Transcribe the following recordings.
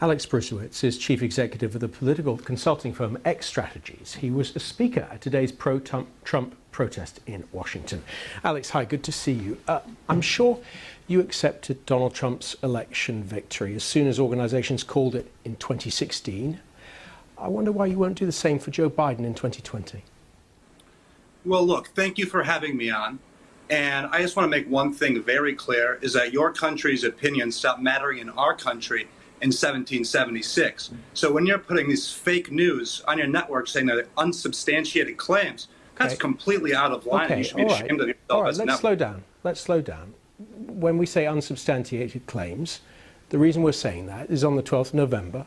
Alex Bruesewitz is chief executive of the political consulting firm X Strategies. He was a speaker at today's pro-Trump protest in Washington. Alex, hi, good to see you. I'm sure you accepted Donald Trump's election victory as soon as organizations called it in 2016. I wonder why you won't do the same for Joe Biden in 2020. Well, look, thank you for having me on. And I just want to make one thing very clear, is that your country's opinion stopped mattering in our country in 1776. So when you're putting these fake news on your network saying that they're unsubstantiated claims, that's completely out of line. Okay, You should be ashamed of yourself. All right, let's slow down. Let's slow down. When we say unsubstantiated claims, the reason we're saying that is on the 12th of November,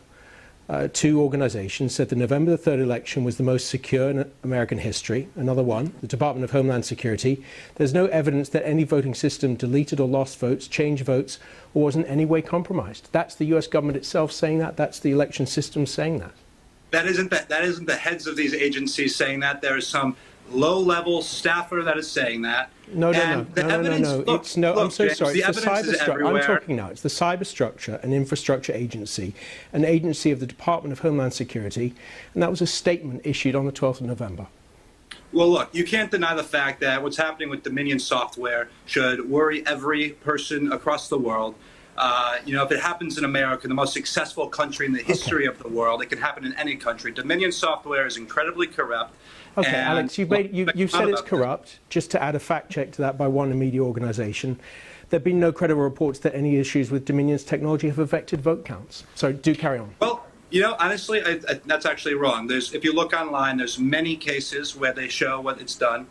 two organizations said the November the 3rd election was the most secure in American history. Another one, the Department of Homeland Security. There's no evidence that any voting system deleted or lost votes, changed votes, or was in any way compromised. That's the US government itself saying that. That's the election system saying that. That isn't the heads of these agencies saying that. There is some low-level staffer that is saying that. No. I'm so sorry. It's the cyber structure. I'm talking now. It's the cyberstructure and infrastructure agency, an agency of the Department of Homeland Security, and that was a statement issued on the 12th of November. Well, look, you can't deny the fact that what's happening with Dominion software should worry every person across the world. If it happens in America, the most successful country in the history of the world, it can happen in any country. Dominion software is incredibly corrupt. Okay, Alex, you've said it's corrupt. Just to add a fact check to that by one media organization, there have been no credible reports that any issues with Dominion's technology have affected vote counts. So do carry on. Well, honestly, that's actually wrong. If you look online, there's many cases where they show what it's done.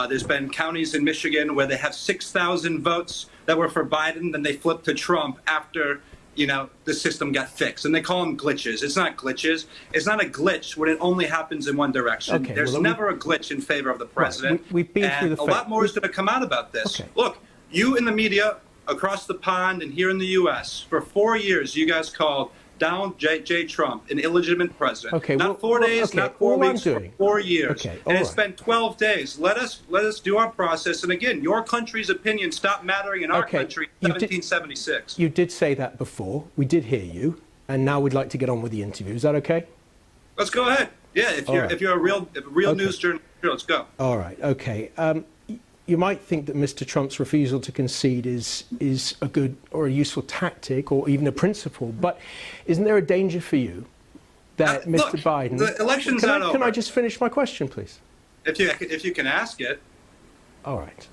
There's been counties in Michigan where they have 6,000 votes that were for Biden, then they flipped to Trump after, the system got fixed. And they call them glitches. It's not glitches. It's not a glitch when it only happens in one direction. Okay, There's never a glitch in favor of the president. Right. We've been through the a lot more is going to come out about this. Okay. Look, you in the media across the pond and here in the U.S., for 4 years, you guys called Donald J. Trump an illegitimate president. Okay, not 4 days, not 4 weeks, for 4 years. Okay, and it's been 12 days. Let us do our process. And again, your country's opinion stopped mattering in our country in 1776. You did say that before. We did hear you. And now we'd like to get on with the interview. Is that okay? Let's go ahead. Yeah, if you're a real news journalist, let's go. All right. Okay. You might think that Mr. Trump's refusal to concede is a good or a useful tactic or even a principle, but isn't there a danger for you that Mr. Biden... The election's not over. Can I just finish my question, please? If you can ask it. All right.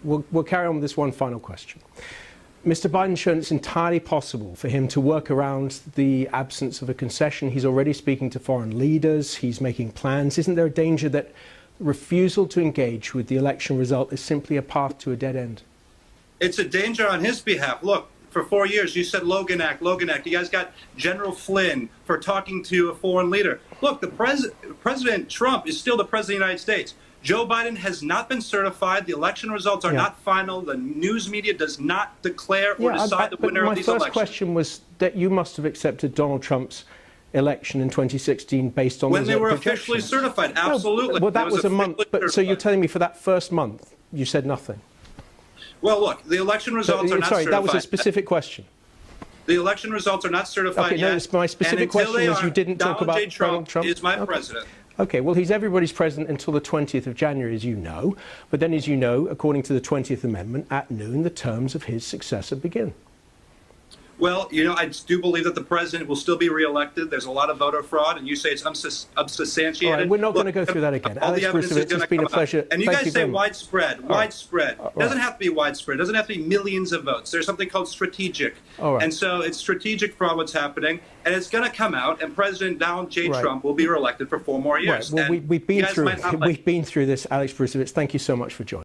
We'll carry on with this one final question. Mr. Biden's shown it's entirely possible for him to work around the absence of a concession. He's already speaking to foreign leaders. He's making plans. Isn't there a danger that refusal to engage with the election result is simply a path to a dead end? It's a danger on his behalf. Look, for 4 years, you said Logan Act. You guys got General Flynn for talking to a foreign leader. Look, President Trump is still the president of the United States. Joe Biden has not been certified. The election results are not final. The news media does not declare or decide the winner of these elections. My first question was that you must have accepted Donald Trump's election in 2016 based on when they were officially certified. Absolutely. Well, that was a month. But so you're telling me for that first month you said nothing? Well, look, the election results are not certified. Sorry, that was a specific question. The election results are not certified yet. Okay, no, my specific question is you didn't talk about Donald Trump. Is my president. Okay, well, he's everybody's president until the 20th of January, as you know. But then, as you know, according to the 20th Amendment, at noon, the terms of his successor begin. Well, I do believe that the president will still be reelected. There's a lot of voter fraud, and you say it's unsubstantiated. All right, we're not going to go through that again. Alex Bruesewitz, it's been a pleasure. And you guys say widespread. Widespread. It doesn't have to be widespread. It doesn't have to be millions of votes. There's something called strategic. And so it's strategic fraud what's happening, and it's going to come out, and President Donald J. Trump will be reelected for 4 more years. Right. Well, we've been through this, Alex Bruesewitz. Thank you so much for joining.